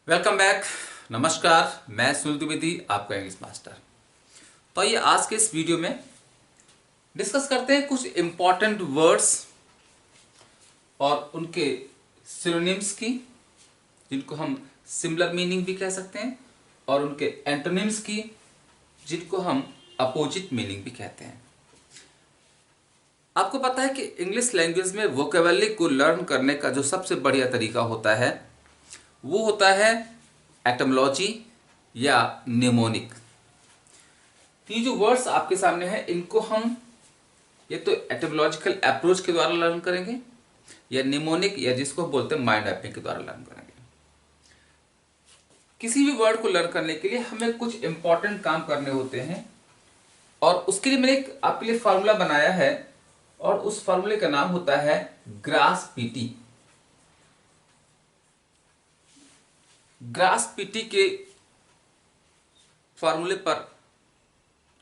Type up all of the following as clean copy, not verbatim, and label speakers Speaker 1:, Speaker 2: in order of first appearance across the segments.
Speaker 1: Welcome back. नमस्कार, मैं सुनील द्विवेदी, आपका इंग्लिश मास्टर। तो आइए आज के इस वीडियो में डिस्कस करते हैं कुछ इम्पॉर्टेंट वर्ड्स और उनके सिनोनिम्स की, जिनको हम सिमिलर मीनिंग भी कह सकते हैं, और उनके एंटोनिम्स की, जिनको हम अपोजिट मीनिंग भी कहते हैं। आपको पता है कि इंग्लिश लैंग्वेज में वोकेबलरी को लर्न करने का जो सबसे बढ़िया तरीका होता है वो होता है एटमोलॉजी या निमोनिक। ये जो वर्ड्स आपके सामने हैं इनको हम ये तो एटमोलॉजिकल अप्रोच के द्वारा लर्न करेंगे या निमोनिक या जिसको बोलते हैं माइंड मैपिंग के द्वारा लर्न करेंगे। किसी भी वर्ड को लर्न करने के लिए हमें कुछ इंपॉर्टेंट काम करने होते हैं और उसके लिए मैंने एक आपके लिए फार्मूला बनाया है और उस फार्मूले का नाम होता है ग्रास-पीटी। ग्रास-पीटी के फार्मूले पर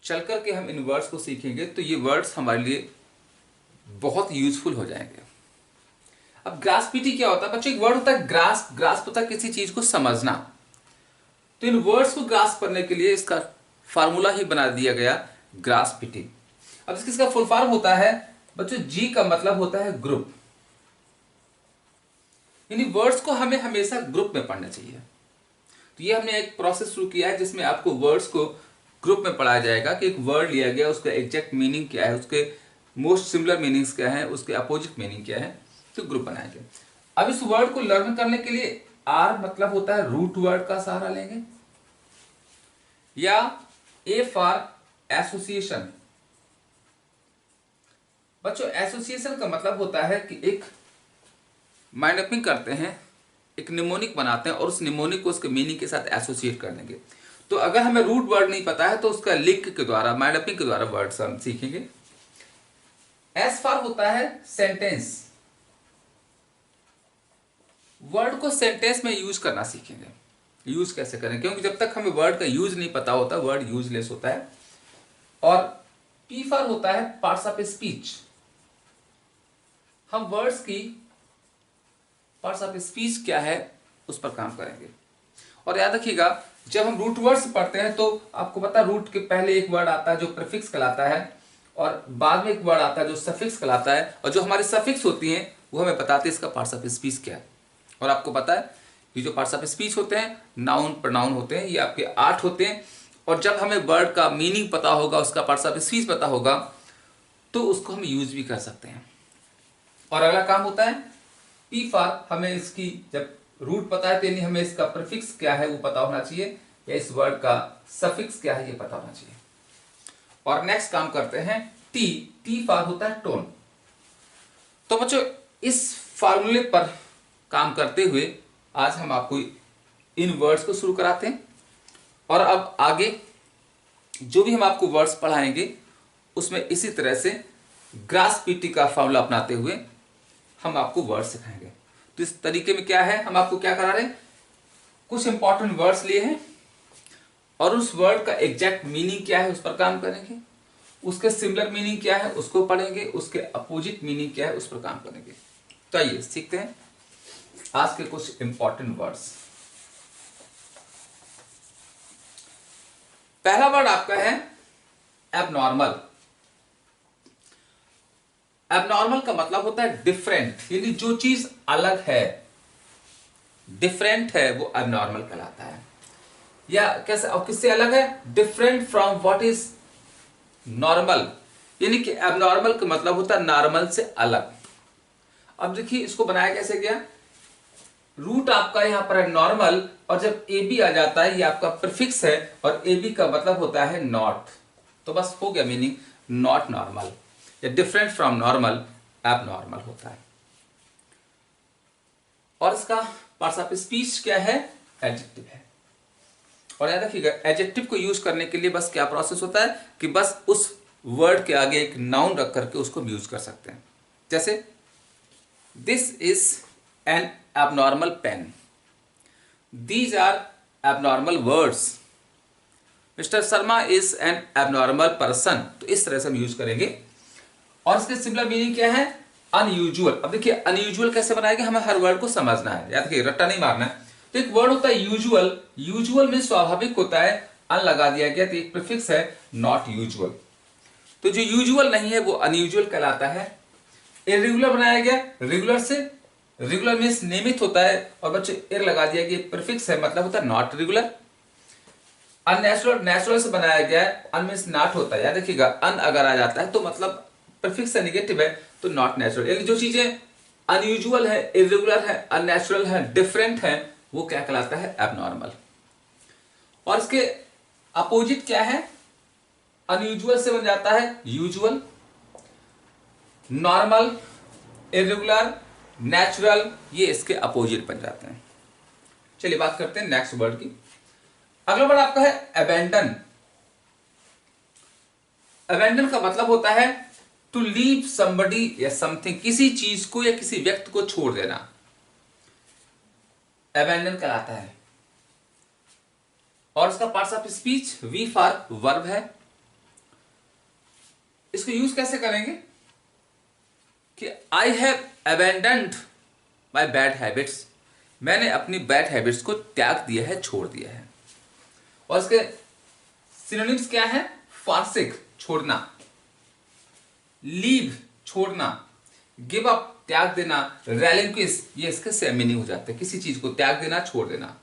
Speaker 1: चल करके हम इन वर्ड्स को सीखेंगे तो ये वर्ड्स हमारे लिए बहुत यूजफुल हो जाएंगे। अब ग्रास-पीटी क्या होता है बच्चों? एक वर्ड होता है ग्रास। ग्रास होता है किसी चीज को समझना। तो इन वर्ड्स को ग्रास करने के लिए इसका फार्मूला ही बना दिया गया ग्रास-पीटी। अब इसका फुल फॉर्म होता है बच्चों, जी का मतलब होता है ग्रुप। यानी वर्ड्स को हमें हमेशा ग्रुप में पढ़ना चाहिए। तो ये हमने एक प्रोसेस शुरू किया है जिसमें आपको वर्ड्स को ग्रुप में पढ़ाया जाएगा कि एक वर्ड लिया गया, उसका एग्जैक्ट मीनिंग क्या है, उसके मोस्ट सिमिलर मीनिंग्स क्या है, उसके अपोजिट मीनिंग क्या है, तो ग्रुप बनाएंगे। अब इस वर्ड को लर्न करने के लिए आर मतलब होता है रूट वर्ड का सहारा लेंगे, या ए फॉर एसोसिएशन। बच्चों एसोसिएशन का मतलब होता है कि एक माइंड मैपिंग करते हैं, एक निमोनिक बनाते हैं और उस निमोनिक को उसके मीनिंग के साथ एसोसिएट कर देंगे। तो अगर हमें रूट वर्ड नहीं पता है तो उसका लिंक के द्वारा, माइंड मैपिंग के द्वारा वर्ड्स हम सीखेंगे। एस फॉर होता है सेंटेंस। वर्ड को सेंटेंस में यूज करना सीखेंगे। यूज कैसे करें, क्योंकि जब तक हमें वर्ड का यूज नहीं पता होता वर्ड यूजलेस होता है। और पी फॉर होता है पार्ट्स ऑफ स्पीच। हम वर्ड्स की पार्ट्स ऑफ स्पीच क्या है उस पर काम करेंगे। और याद रखिएगा, जब हम रूट वर्ड्स पढ़ते हैं तो आपको पता है रूट के पहले एक वर्ड आता है जो प्रीफिक्स कहलाता है और बाद में एक वर्ड आता है जो सफिक्स कहलाता है, और जो हमारी सफिक्स होती हैं वो हमें बताते हैं इसका पार्ट्स ऑफ स्पीच क्या है। और आपको पता है ये जो पार्ट्स ऑफ स्पीच होते हैं नाउन प्रोनाउन होते हैं, ये आपके 8 होते हैं। और जब हमें वर्ड का मीनिंग पता होगा, उसका पार्ट्स ऑफ स्पीच पता होगा, तो उसको हम यूज भी कर सकते हैं। और अगला काम होता है पी फॉर, हमें इसकी जब रूट पता है तो यानी हमें इसका प्रीफिक्स क्या है वो पता होना चाहिए, या इस वर्ड का सफिक्स क्या है ये पता होना चाहिए। और नेक्स्ट काम करते हैं टी। टी फॉर होता है टोन। तो बच्चों इस फार्मूले पर काम करते हुए आज हम आपको इन वर्ड्स को शुरू कराते हैं। और अब आगे जो भी हम आपको वर्ड्स पढ़ाएंगे उसमें इसी तरह से ग्रास-पीटी का फार्मूला अपनाते हुए हम आपको वर्ड सिखाएंगे। तो इस तरीके में क्या है, हम आपको क्या करा रहे हैं, कुछ इंपॉर्टेंट वर्ड्स लिए हैं और उस वर्ड का एग्जैक्ट मीनिंग क्या है उस पर काम करेंगे, उसके सिमिलर मीनिंग क्या है उसको पढ़ेंगे, उसके अपोजिट मीनिंग क्या है उस पर काम करेंगे। तो आइए सीखते हैं आज के कुछ इंपॉर्टेंट वर्ड्स। पहला वर्ड आपका है एबनॉर्मल। एबनॉर्मल का मतलब होता है डिफरेंट, यानी जो चीज अलग है, डिफरेंट है, वो एबनॉर्मल कहलाता है। या कैसे और किससे अलग है? Different from what is normal. यानी कि एबनॉर्मल का मतलब होता है नॉर्मल से अलग। अब देखिए इसको बनाया कैसे गया, रूट आपका यहां पर है नॉर्मल और जब ए बी आ जाता है ये आपका प्रीफिक्स है और ए बी का मतलब होता है नॉट, तो बस हो गया मीनिंग नॉट नॉर्मल या डिफरेंट फ्रॉम नॉर्मल, एबनॉर्मल होता है। और इसका पार्ट्स ऑफ स्पीच क्या है? एडजेक्टिव है। और याद रखिएगा एडजेक्टिव को यूज करने के लिए बस क्या प्रोसेस होता है कि बस उस वर्ड के आगे एक नाउन रख करके उसको यूज कर सकते हैं। जैसे this is an abnormal pen, these are abnormal words, mister Sharma is an abnormal person. तो इस तरह से हम यूज करेंगे। और इसके सिमिलर मीनिंग क्या है? अनयूजुअल। अब देखिए अनयूजुअल कैसे बनाएंगे, हमें हर वर्ड को समझना है, याद रखिए रट्टा नहीं मारना है। तो एक वर्ड होता है यूजुअल, यूजुअल में स्वाभाविक होता है, अन लगा दिया गया तो एक प्रीफिक्स है नॉट यूजुअल। तो जो यूजुअल नहीं है वो अनयूजुअल कहलाता है। इरेगुलर बनाया गया रेगुलर से, रेगुलर मीन्स नियमित होता है, और बच्चे एर लगा दिया गया प्रीफिक्स है, मतलब होता है नॉट रेगुलर। अननेचुरल नेचुरल से बनाया गया है, अन मीन्स नॉट होता है, याद रखिएगा अन अगर आ जाता है तो मतलब प्रीफिक्स से निगेटिव है तो नॉट नेचुरल। यानी जो चीजें अनयूजुअल है, इरेगुलर है, अननेचुरल है, डिफरेंट है, वो क्या कहलाता है एबनॉर्मल। और इसके अपोजिट क्या है, अनयूजुअल से बन जाता है यूजुअल, नॉर्मल, इरेगुलर, नेचुरल, ये इसके अपोजिट बन जाते हैं। चलिए बात करते हैं नेक्स्ट वर्ड की। अगला वर्ड आपका है अबेंडन। अबेंडन का मतलब होता है टू लीव समबडी या समथिंग, किसी चीज को या किसी व्यक्ति को छोड़ देना, अबेंडन कहलाता है। और इसका parts of speech V for verb है। इसको यूज कैसे करेंगे कि I have abandoned my bad habits, मैंने अपनी बैड हैबिट्स को त्याग दिया है, छोड़ दिया है। और इसके सिनोनिम्स क्या है, फारसिक छोड़ना, लीव छोड़ना, गिव अप त्याग देना, रेलिंक्विश ये इसके सेम मीनिंग हो जाते हैं, किसी चीज को त्याग देना, छोड़ देना।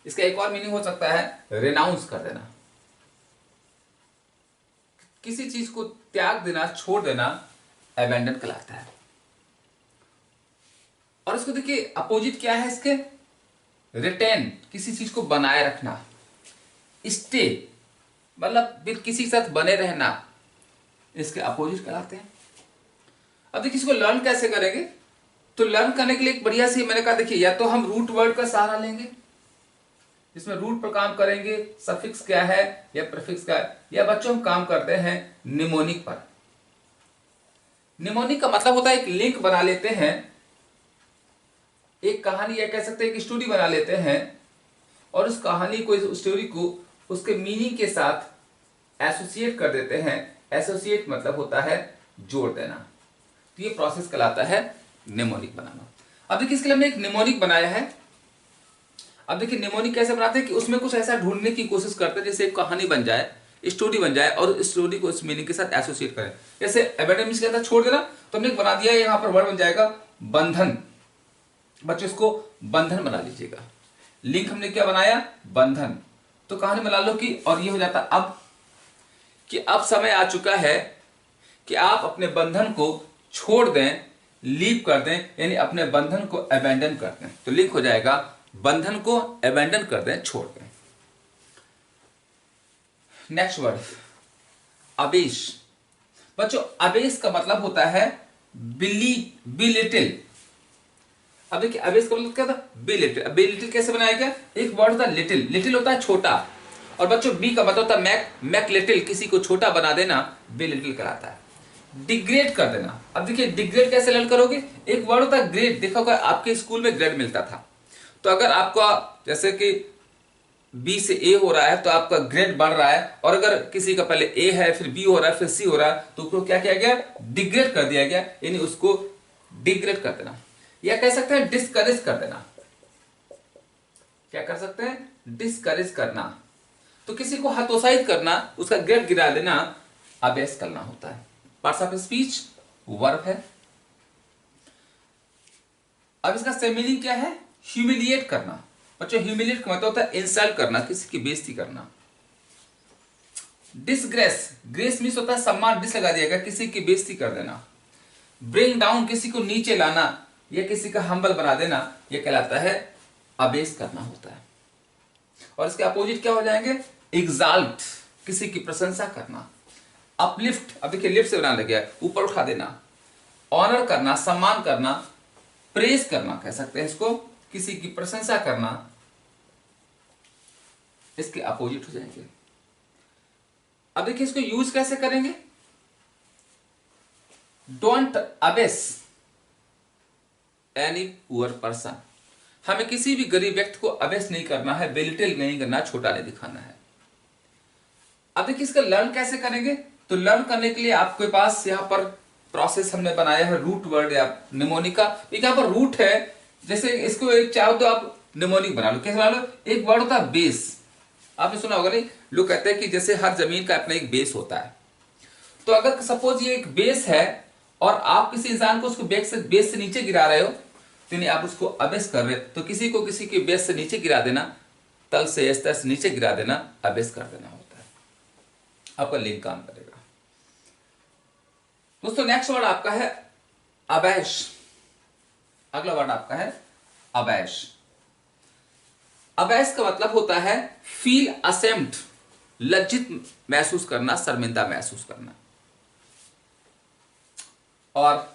Speaker 1: इसका एक और मीनिंग हो सकता है रेनाउंस कर देना, किसी चीज को त्याग देना, छोड़ देना अबेंडन कहलाता है। और इसको देखिए अपोजिट क्या है इसके, रिटेन, किसी चीज को बनाए रखना, स्टे मतलब किसी के साथ बने रहना, इसके अपोजिट कहलाते हैं। अब देखिए इसको लर्न कैसे करेंगे, तो लर्न करने के लिए एक बढ़िया सी मैंने कहा देखिए, या तो हम रूट वर्ड का सहारा लेंगे जिसमें रूट पर काम करेंगे, सफिक्स क्या है या प्रीफिक्स क्या है, या बच्चों हम काम करते हैं निमोनिक पर। निमोनिक का मतलब होता है एक लिंक बना लेते हैं, एक कहानी या कह सकते हैं एक स्टोरी बना लेते हैं, और उस कहानी को, इस स्टोरी को उसके मीनिंग के साथ एसोसिएट कर देते हैं। एसोसिएट मतलब होता है जोड़ देना, तो ये प्रोसेस कहलाता है निमोनिक बनाना। अब देखिए इसके लिए हमने एक निमोनिक बनाया है। अब देखिए निमोनिक कैसे बनाते हैं कि उसमें कुछ ऐसा ढूंढने की कोशिश करते हैं जैसे एक कहानी बन जाए, स्टोरी बन जाए, और स्टोरी को उस मीनिंग के साथ एसोसिएट करें। जैसे अबेंडन मीन्स क्या था, छोड़ देना, तो हमने बना दिया यहाँ पर वर्ड बन जाएगा बंधन। बच्चों इसको बंधन बना लीजिएगा, लिंक हमने क्या बनाया बंधन, तो कहानी बना लो कि, और ये हो जाता अब कि अब समय आ चुका है कि आप अपने बंधन को छोड़ दें, लीव कर दें, यानी अपने बंधन को अबेंडन कर दें। तो लिंक हो जाएगा बंधन को अबेंडन कर दें, छोड़ दें। Next word abash. बच्चों अबेश का मतलब होता है बिलिटिल। अब देखिए अबेश का मतलब क्या था, बिलिटिल। बिलिटिल कैसे बनाया गया, एक वर्ड होता है लिटिल, लिटिल होता है छोटा, और बच्चों बी का मतलब होता है मैक, मैक लिटिल, किसी को छोटा बना देना बिलिटिल कहलाता है। डिग्रेड कर देना। अब देखिए डिग्रेड कैसे लर्न करोगे, एक वर्ड होता है ग्रेड, देखा होगा आपके स्कूल में ग्रेड मिलता था, तो अगर आपका जैसे कि बी से ए हो रहा है तो आपका ग्रेड बढ़ रहा है, और अगर किसी का पहले ए है फिर बी हो रहा है फिर सी हो रहा है, तो उसको क्या किया गया, डिग्रेड कर दिया गया, यानी उसको डिग्रेड कर देना, या कह सकते हैं डिस्करेज कर देना। क्या कर सकते हैं, डिस्करेज करना, तो किसी को हतोत्साहित करना, उसका ग्रेड गिरा देना अबेस करना होता है। पार्ट्स ऑफ स्पीच वर्ब है। अब इसका सेम मीनिंग क्या है, ह्यूमिलिएट करना। बच्चों ह्यूमिलिएट का मतलब होता है इंसल्ट करना, किसी की बेइज्जती करना। डिसग्रेस, ग्रेस मीन्स होता है सम्मान, डिस लगा दिया गया, किसी की बेइज्जती कर देना। ब्रिंग डाउन, किसी को नीचे लाना या किसी का हम्बल बना देना, यह कहलाता है अबेस करना होता है। और इसके अपोजिट क्या हो जाएंगे, एग्जाल्ट, किसी की प्रशंसा करना। अपलिफ्ट, अब देखिए लिफ्ट से बनाने लग गया, ऊपर उठा देना। ऑनर करना, सम्मान करना। प्रेज करना कह सकते हैं इसको, किसी की प्रशंसा करना, इसके अपोजिट हो जाएंगे। अब देखिए इसको यूज कैसे करेंगे, don't abyss any poor person, हमें किसी भी गरीब व्यक्ति को अबेस नहीं करना है, बेलिटिल नहीं करना, छोटा नहीं दिखाना है। अब देखिए इसका लर्न कैसे करेंगे, तो लर्न करने के लिए आपके पास यहां पर प्रोसेस हमने बनाया है रूट वर्ड या निमोनिका। एक यहां पर रूट है, जैसे इसको एक चाहो तो आप निमोनिक बना लो। कैसे बना लो? एक वर्ड होता है बेस, आपने सुना होगा नहीं, लोग कहते हैं कि जैसे हर जमीन का अपना एक बेस होता है। तो अगर सपोज ये एक बेस है और आप किसी इंसान को उसको बेस से नीचे गिरा रहे हो, तो नहीं आप उसको अबेस कर रहे हो, तो किसी को किसी के बेस से नीचे गिरा देना, तल से स्तर से नीचे गिरा देना, अबेस कर देना होता है। आपका लिंक काम करेगा। दोस्तों नेक्स्ट वर्ड आपका है अबैश। अगला वर्ड आपका है अबैश। अबैश का मतलब होता है फील असेम्ड, लज्जित महसूस करना, शर्मिंदा महसूस करना। और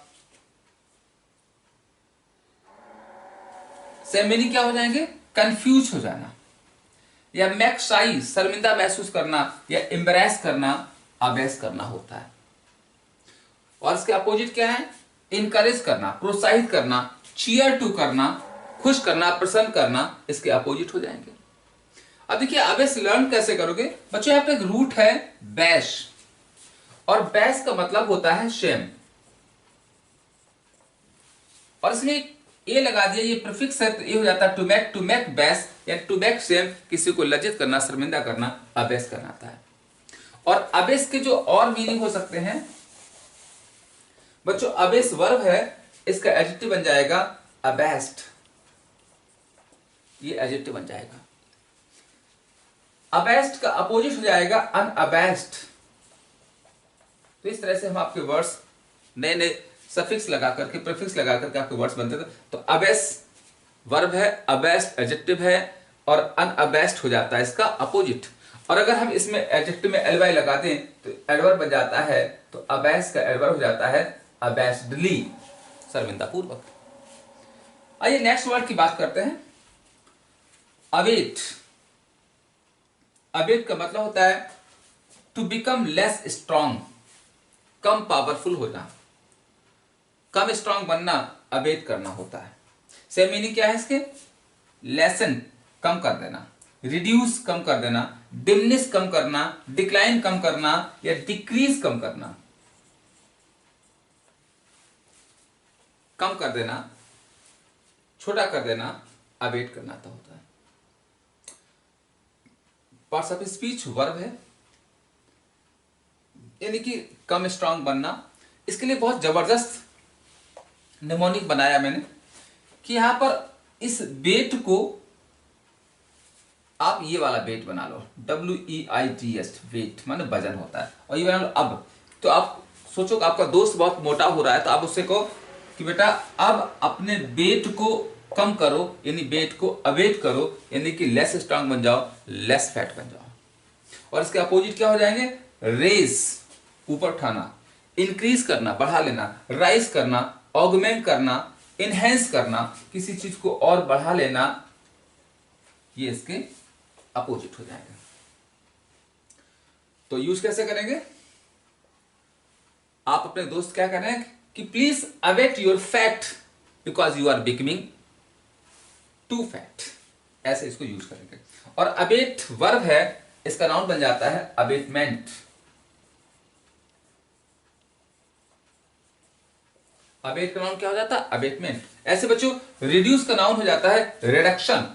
Speaker 1: सेम मीनिंग क्या हो जाएंगे? कंफ्यूज हो जाना, या मेक शाई, शर्मिंदा महसूस करना, या एम्बरेस करना, अबैस करना होता है। और इसके अपोजिट क्या है? इनकरेज करना, प्रोत्साहित करना, चीयर टू करना, खुश करना, प्रसन्न करना, इसके अपोजिट हो जाएंगे। अब देखिए अबेस लर्न कैसे करोगे बच्चों? यहाँ पे एक रूट है बैश, और बैश का मतलब होता है शेम, और इसमें ए लगा दिया, ये प्रीफिक्स है, तो ये हो जाता है टू मेक बैश या टू मेक शेम, किसी को लज्जित करना, शर्मिंदा करना, अबेस कहलाता है। और अबेस के जो और मीनिंग हो सकते हैं बच्चों, अबेस वर्ब है, इसका एडजेक्टिव बन जाएगा अबेस्ट, ये एडजेक्टिव बन जाएगा। अबेस्ट का अपोजिट हो जाएगा अनअबेस्ट। तो इस तरह से हम आपके वर्ड्स नए नए सफिक्स लगा करके, प्रीफिक्स लगा करके आपके वर्ड्स बनते थे। तो अबेस वर्ब है, अबेस्ट एडजेक्टिव है, और अनअबेस्ट हो जाता है इसका अपोजिट। और अगर हम इसमें एडजेक्टिव में एलवाई लगा दें तो एडवर्ब बन जाता है, तो अबेस का एडवर्ब हो जाता है अबेस्डली, शर्मिंदा पूर्वक। आइए नेक्स्ट वर्ड की बात करते हैं, अवेट। अवेट का मतलब होता है टू बिकम लेस स्ट्रांग, कम पावरफुल होना, कम स्ट्रांग बनना, अवेट करना होता है। सेम मीनिंग क्या है इसके? लेसन, कम कर देना, रिड्यूस, कम कर देना, डिमनिश, कम करना, डिक्लाइन, कम करना, या डिक्रीज, कम करना। कम कर देना, छोटा कर देना, अवेट करना तो होता है। पार्ट्स ऑफ स्पीच वर्ब है, यानी कि कम स्ट्रांग बनना। इसके लिए बहुत जबरदस्त निमोनिक बनाया मैंने कि यहां पर इस वेट को आप ये वाला वेट बना लो, WEIGH, वेट माने वजन होता है, और ये बना लो अब। तो आप सोचो कि आपका दोस्त बहुत मोटा हो रहा है, तो आप उससे कहो कि बेटा अब अपने वेट को कम करो, यानी वेट को अवेट करो, यानी कि लेस स्ट्रांग बन जाओ, लेस फैट बन जाओ। और इसके अपोजिट क्या हो जाएंगे? रेस, ऊपर उठाना, इंक्रीज करना, बढ़ा लेना, राइज करना, ऑगमेंट करना, इनहेंस करना, किसी चीज को और बढ़ा लेना, ये इसके अपोजिट हो जाएगा। तो यूज कैसे करेंगे? आप अपने दोस्त क्या करें कि please await your fat because you are becoming too fat, ऐसे इसको यूज करेंगे। और अवेट वर्ब है, इसका नाउन बन जाता है अवेटमेंट। अवेट का नाउन क्या हो जाता है? अवेटमेंट। ऐसे बच्चों रिड्यूस का नाउन हो जाता है रिडक्शन।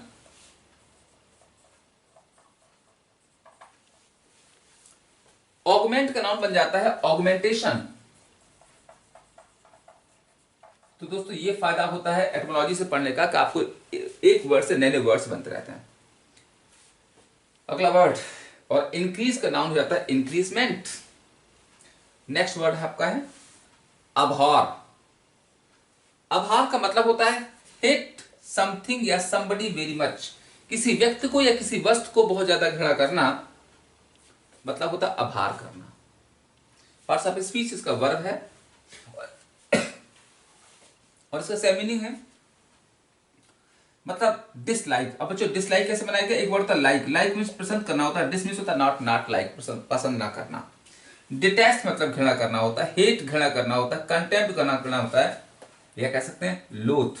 Speaker 1: ऑगमेंट का नाउन बन जाता है ऑगमेंटेशन। तो दोस्तों ये फायदा होता है एटमोलॉजी से पढ़ने का कि आपको एक वर्ड से नए नए वर्ड्स बनते रहते हैं। अगला वर्ड, और इंक्रीज का नाउन हो जाता है इंक्रीजमेंट। नेक्स्ट वर्ड आपका है अबहॉर। अबहॉर का मतलब होता है हेट समथिंग या समबडी वेरी मच, किसी व्यक्ति को या किसी वस्तु को बहुत ज्यादा घृणा करना, मतलब होता है अबहॉर करना। पार्ट्स ऑफ स्पीच इसका वर्ब है, और इसका सेम मीनिंग है मतलब डिसलाइक। अब बच्चों डिसलाइक कैसे बनाएगा? एक वर्ड था लाइक, लाइक मीन्स पसंद करना होता है, डिस मीन्स होता है नॉट, नॉट लाइक पसंद ना करना। डिटेस्ट मतलब घृणा करना होता है, हेट घृणा करना होता है, कंटेम्प्ट करना होता है, या कह सकते हैं लोथ।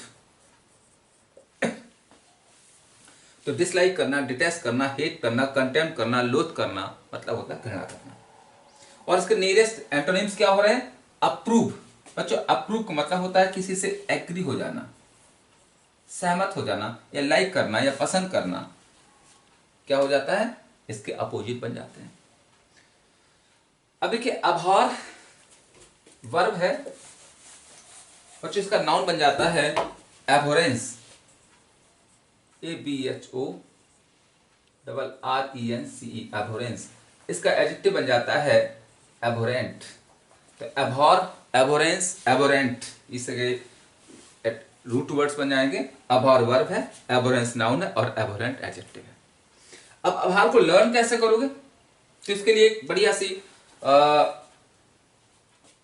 Speaker 1: तो डिसलाइक करना, डिटेस्ट करना, हेट करना, कंटेम्प्ट करना, लोथ करना, मतलब होता है घृणा करना। और इसके नियरेस्ट एंटोनिम्स क्या हो रहे हैं? अप्रूव। बच्चों अप्रूव का मतलब होता है किसी से एग्री हो जाना, सहमत हो जाना या लाइक करना या पसंद करना क्या हो जाता है, इसके अपोजिट बन जाते हैं। अब देखिए अभॉर वर्ब है और जो इसका नाउन बन जाता है एबोरेंस, ABHORENCE, एबोरेंस। इसका एडजेक्टिव बन जाता है एबोरेंट। तो एबॉर, एबोरेंस, एबोरेंट इसके रूट वर्ड्स बन जाएंगे। अभॉर वर्ब है, एबोरेंस नाउन है और एबोरेंट एडजेक्टिव है। अब अभॉर को लर्न कैसे करोगे, तो इसके लिए एक बढ़िया सी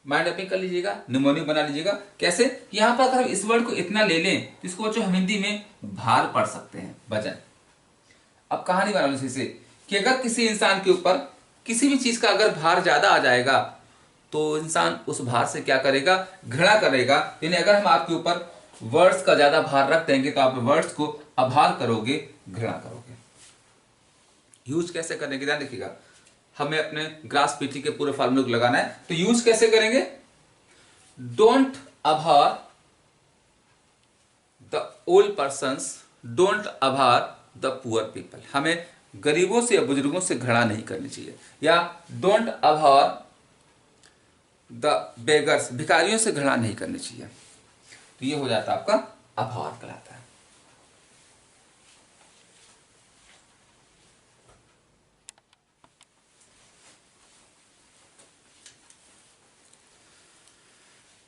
Speaker 1: माइंड मैपिंग कर लीजिएगा, निमोनिक बना लीजिएगा। कैसे, यहां पर अगर हम इस वर्ड को इतना ले लें तो इसको जो हम हिंदी में भार पढ़ सकते हैं, वजन। अब कहानी बना लो इसी से कि अगर किसी इंसान के ऊपर किसी भी चीज का अगर भार ज्यादा आ जाएगा तो इंसान उस भार से क्या करेगा, घृणा करेगा। यानी अगर हम आपके ऊपर वर्ड्स का ज्यादा भार रख देंगे तो आप वर्ड्स को अभार करोगे, घृणा करोगे। यूज कैसे करने की ध्यान रखिएगा, हमें अपने ग्रास पीटी के पूरे फॉर्मूले को लगाना है। तो यूज कैसे करेंगे, डोंट अभार द ओल्ड पर्सन्स, डोंट अभार द पुअर पीपल। हमें गरीबों से या बुजुर्गों से घृणा नहीं करनी चाहिए। या डोंट अभार द बेगर्स, भिखारियों से घृणा नहीं करनी चाहिए। तो ये हो जाता है आपका अभार कहलाता है।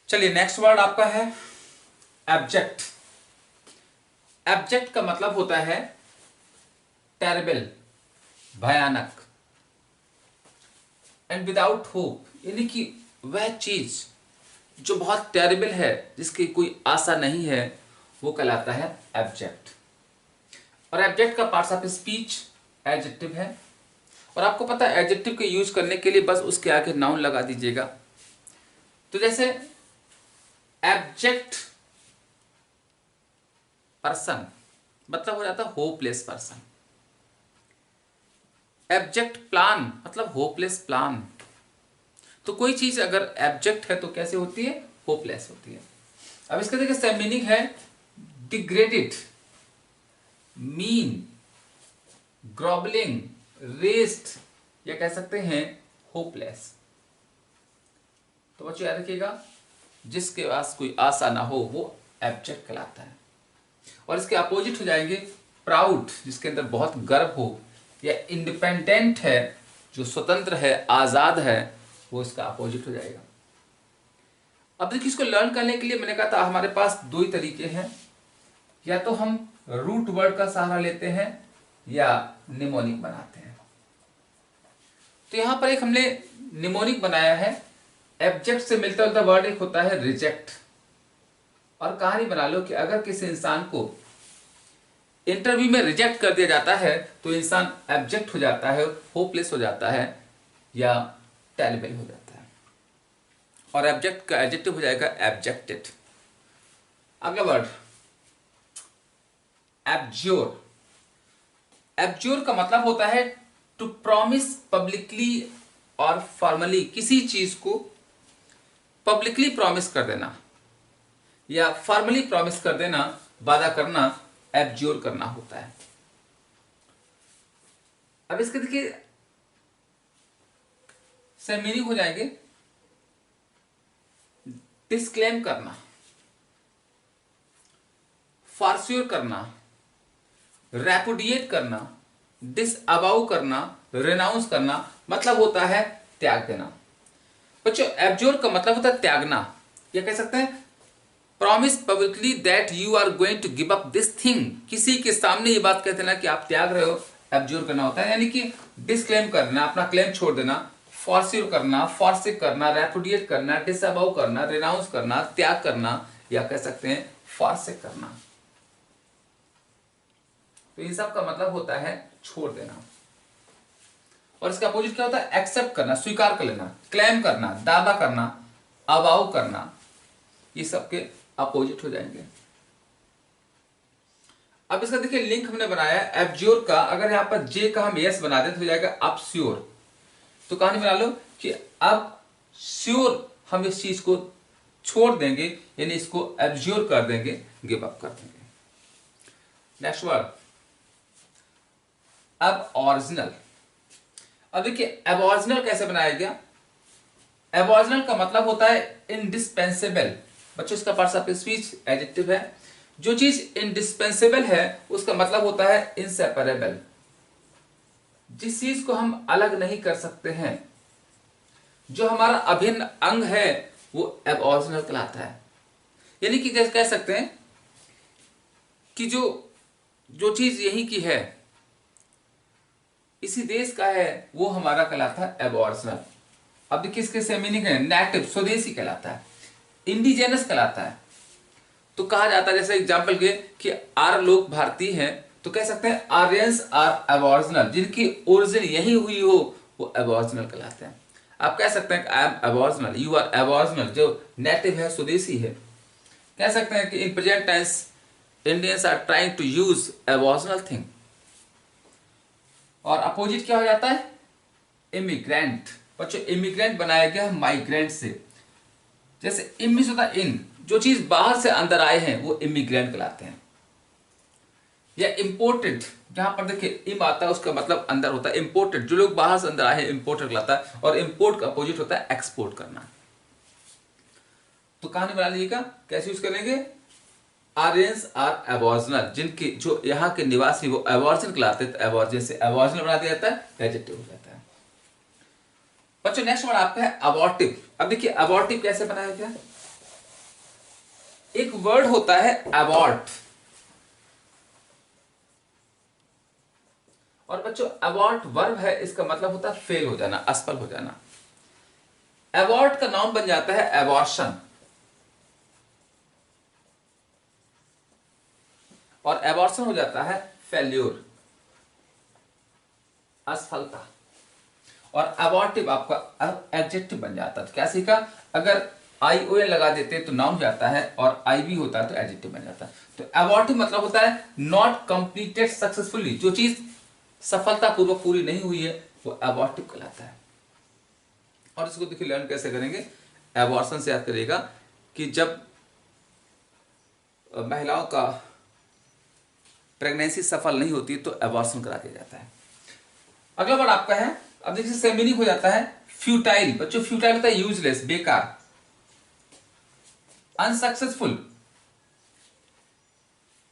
Speaker 1: चलिए नेक्स्ट वर्ड आपका है एब्जेक्ट। एब्जेक्ट का मतलब होता है टेरिबल, भयानक, एंड विदाउट होप, यानी कि वह चीज जो बहुत टेरिबल है, जिसकी कोई आशा नहीं है, वो कहलाता है एब्जेक्ट। और एब्जेक्ट का पार्ट्स ऑफ स्पीच एडजेक्टिव है। और आपको पता है एडजेक्टिव के यूज करने के लिए बस उसके आगे नाउन लगा दीजिएगा। तो जैसे एब्जेक्ट पर्सन मतलब हो जाता है होपलेस पर्सन। एब्जेक्ट प्लान मतलब होपलेस प्लान। तो कोई चीज अगर एब्जेक्ट है तो कैसे होती है, होपलेस होती है। अब इसका देखिए सेम मीनिंग है डिग्रेडेड, मीन, ग्रॉबलिंग, रेस्ट, या कह सकते हैं होपलेस। तो बच्चों याद रखिएगा, जिसके पास कोई आशा ना हो वो एब्जेक्ट कहलाता है। और इसके अपोजिट हो जाएंगे प्राउड, जिसके अंदर बहुत गर्व हो, या इंडिपेंडेंट है, जो स्वतंत्र है, आजाद है, वो इसका अपोजिट हो जाएगा। अब देखिए इसको लर्न करने के लिए मैंने कहा था हमारे पास दो ही तरीके हैं, या तो हम रूट वर्ड का सहारा लेते हैं या निमोनिक बनाते हैं। तो यहां पर एक हमने निमोनिक बनाया है। एब्जेक्ट से मिलता जुलता वर्ड एक होता है रिजेक्ट। और कहानी बना लो कि अगर किसी इंसान को इंटरव्यू में रिजेक्ट कर दिया जाता है तो इंसान एब्जेक्ट हो जाता है, होपलेस हो जाता है, या टेरिबल हो जाता है। और एब्जेक्ट का एडजेक्टिव हो जाएगा एब्जेक्टेड। अगला वर्ड एब्ज्योर। एब्ज्योर का मतलब होता है टू प्रॉमिस पब्लिकली और फॉर्मली, किसी चीज को पब्लिकली प्रॉमिस कर देना या फॉर्मली प्रॉमिस कर देना, वादा करना, एब्ज्योर करना होता है। अब इसके देखिए सेम मीनिंग हो जाएंगे डिस्क्लेम करना, फॉरश्योर करना, रेपुडिएट करना, डिसअबाउ करना, रेनाउंस करना, मतलब होता है त्याग देना। बच्चों एब्ज्योर का मतलब होता है त्यागना, या कह सकते हैं promise publicly that you are going to give up this thing. किसी के सामने ये बात कहते ना कि आप त्याग रहे हो, एब्ज्योर करना होता है। यानी कि डिस्क्लेम करना, अपना क्लेम छोड़ देना, फॉरश्योर करना, फॉरसिक करना, रेपुडिएट करना, डिसअबाउ करना, रेनाउंस करना, त्याग करना, या कह सकते हैं फॉरसिक करना। तो इन सब का मतलब होता है छोड़ देना। और इसका अपोजिट क्या होता है, एक्सेप्ट करना, स्वीकार कर लेना, क्लेम करना, दावा करना, अबाउ करना, ये सबके अपोजिट हो जाएंगे। अब इसका देखिए लिंक हमने बनाया एब्ज्योर का। अगर यहां पर जे का हम यस बना दें तो हो जाएगा अब श्योर। तो कहानी बना लो कि अब श्योर हम इस चीज को छोड़ देंगे, यानी इसको एब्ज्योर कर देंगे, गिव अप कर देंगे। नेक्स्ट वर्ड अब ओरिजिनल। अब देखिए एबॉरिजिनल कैसे बनाया गया। एबॉरिजिनल का मतलब होता है इंडिस्पेंसेबल। बच्चों इसका पार्ट्स ऑफ स्पीच एडजेक्टिव है। जो चीज इंडिस्पेंसेबल है उसका मतलब होता है इनसेपरेबल। जिस चीज को हम अलग नहीं कर सकते हैं, जो हमारा अभिन्न अंग है, वो एबॉरिजिनल कहलाता है। यानी कि जैसे कह सकते हैं कि जो जो चीज यहीं की है, इसी देश का है, वो हमारा कहलाता है एबॉरिजिनल। अब देखिए इसके सेम मीनिंग है, नेटिव स्वदेशी कहलाता है, इंडिजेनस कहलाता है। तो कहा जाता है जैसे एग्जाम्पल के कि आर्य लोग भारतीय हैं, तो कह सकते हैं आर्यंस आर एबॉरिजिनल, जिनकी ओरिजिन यही हुई हो वो एबॉरिजिनल कहलाते हैं। आप कह सकते हैं I am aboriginal, you are aboriginal, जो नेटिव है स्वदेशी है। कह सकते हैं कि in present tense Indians are trying to use aboriginal thing. और अपोजिट क्या हो जाता है, इमिग्रेंट। बच्चों इमिग्रेंट बनाया गया माइग्रेंट से। जैसे इमिस होता है इन, जो चीज बाहर से अंदर आए हैं वो इमिग्रेंट कहलाते हैं। या इंपोर्टेड, जहां पर देखिए इम आता है उसका मतलब अंदर होता है। इंपोर्टेड, जो लोग बाहर से अंदर आए हैं इंपोर्टेड कहलाता है। और इंपोर्ट का अपोजिट होता है एक्सपोर्ट करना। तो कहानी बना लीजिएगा, कैसे यूज करेंगे, आर्यंस आर एबॉरिजिनल, जिनकी जो यहाँ के निवासी वो एबॉरिजिन कहलाते हैं। तो एबॉरिजिन से एबॉरिजिनल बना दिया जाता है, एडजेक्टिव हो जाता है। बच्चों नेक्स्ट वर्ड आपका है अबॉर्टिव। अब देखिए अबॉर्टिव कैसे बनाया गया। एक वर्ड होता है अबॉर्ट, और बच्चों अबॉर्ट वर्ब है, इसका मतलब होता है फेल हो जाना, असफल हो जाना। अबॉर्ट का नाउन बन जाता है एबॉर्शन, और एबॉर्शन हो जाता है फेल्यूर, असफलता। और अबॉर्टिव आपका एडजेक्टिव बन जाता है। तो क्या सीखा, अगर आई ओ एन लगा देते तो नाउन हो जाता है, और आई बी होता है तो एडजेक्टिव बन जाता है। तो अबॉर्टिव मतलब होता है नॉट कंप्लीटेड सक्सेसफुली, जो चीज सफलतापूर्वक पूरी नहीं हुई है वो अबॉर्टिव कहलाता है। और इसको देखिए लर्न कैसे करेंगे, एबॉर्शन से याद करिएगा कि जब महिलाओं का प्रेगनेंसी सफल नहीं होती तो एबॉर्शन करा दिया जाता है। अगला वर्ड आपका है, अब देखिए सेम मीनिंग हो जाता है फ्यूटाइल। बच्चों फ्यूटाइल होता है यूजलेस, बेकार, अनसक्सेसफुल,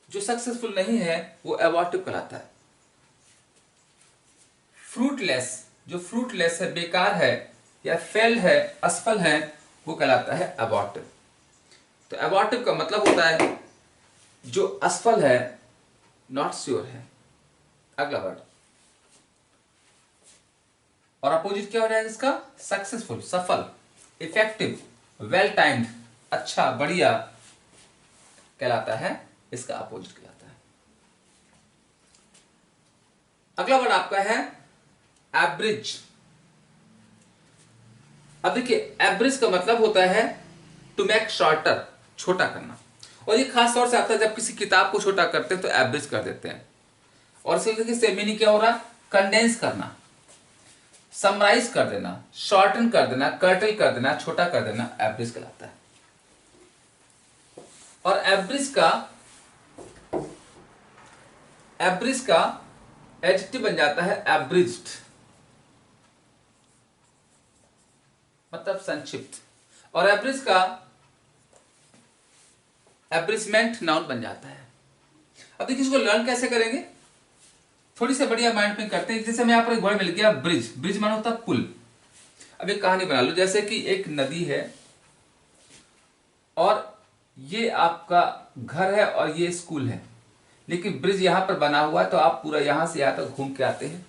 Speaker 1: जो सक्सेसफुल नहीं है वो एबॉर्टिव कहलाता है। फ्रूटलेस, जो फ्रूटलेस है, बेकार है, या फेल्ड है, असफल है, वो कहलाता है एबॉर्टिव। तो एबॉर्टिव का मतलब होता है जो असफल है, नॉट श्योर है। अगला वर्ड, और अपोजिट क्या हो जाएगा इसका, सक्सेसफुल, सफल, इफेक्टिव, वेल टाइम्ड, अच्छा, बढ़िया कहलाता है, इसका अपोजिट कहलाता है। अगला वर्ड आपका है एवरेज। अब देखिए एवरेज का मतलब होता है टू मेक शॉर्टर, छोटा करना। और ये खास तौर से आता है जब किसी किताब को छोटा करते हैं तो एवरेज कर देते हैं। और इसके मीनिंग क्या हो रहा है, कंडेंस करना, समराइज कर देना, शॉर्टन कर देना, कर्टल कर देना, छोटा कर देना, एवरेज कहलाता है। और एवरेज का एडजेक्टिव बन जाता है एवरेज्ड, मतलब संक्षिप्त। और एवरेज का एवरेजमेंट नाउन बन जाता है। अब देखिए इसको लर्न कैसे करेंगे, थोड़ी सी बढ़िया माइंड में करते हैं। जैसे मैं यहाँ पर एक वर्ड मिल गया ब्रिज, ब्रिज माना होता है पुल। अब एक कहानी बना लो, जैसे कि एक नदी है और ये आपका घर है और ये स्कूल है, लेकिन ब्रिज यहां पर बना हुआ है तो आप पूरा यहां से यहां तक घूम के आते हैं।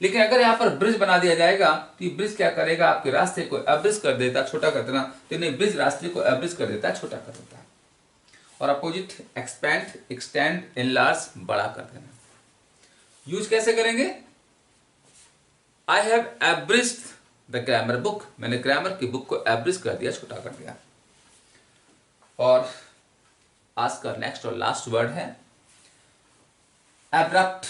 Speaker 1: लेकिन अगर यहां पर ब्रिज बना दिया जाएगा तो ये ब्रिज क्या करेगा, आपके रास्ते को एवरेज कर देता, छोटा कर देना। तो नहीं, ब्रिज रास्ते को एवरेज कर देता है, छोटा कर देता है। और अपोजिट एक्सपैंड, एक्सटेंड, एनलार्ज, बड़ा कर देना। यूज कैसे करेंगे, I have averaged the grammar book, मैंने ग्रामर की बुक को एवरेज कर दिया, छोटा कर दिया। और आज का नेक्स्ट और लास्ट वर्ड है एब्रप्ट।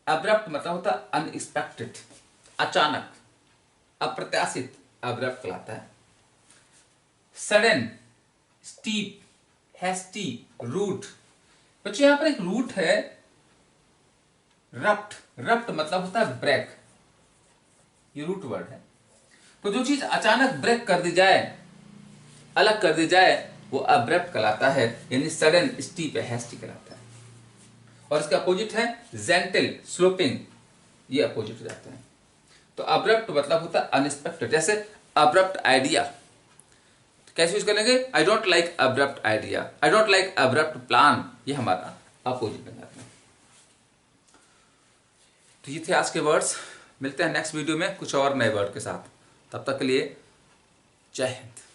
Speaker 1: एब्रप्ट मतलब होता है अनएक्सपेक्टेड, अचानक, अप्रत्याशित, एब्रप्ट कहलाता है। सडन, स्टीप, हैस्टी, रूट, बच्चों यहां पर एक रूट है रप्ट। रप्ट मतलब होता है ब्रेक, ये रूट वर्ड है। तो जो चीज अचानक ब्रेक कर दी जाए, अलग कर दी जाए, वो अब्रप्ट कहलाता है, यानी सडन, स्टीप या हैस्टी कहलाता है। और इसका अपोजिट है जेंटल, स्लोपिंग, ये अपोजिट हो जाता है। तो अब्रप्ट मतलब होता है अनएक्सपेक्टेड, जैसे अब्रप्ट आइडिया कैसे यूज करेंगे, I don't like abrupt idea, I don't like abrupt plan, ये हमारा अपोजिट बन जाता है। तो ये थे आज के वर्ड्स। मिलते हैं नेक्स्ट वीडियो में कुछ और नए वर्ड के साथ। तब तक के लिए जय हिंद।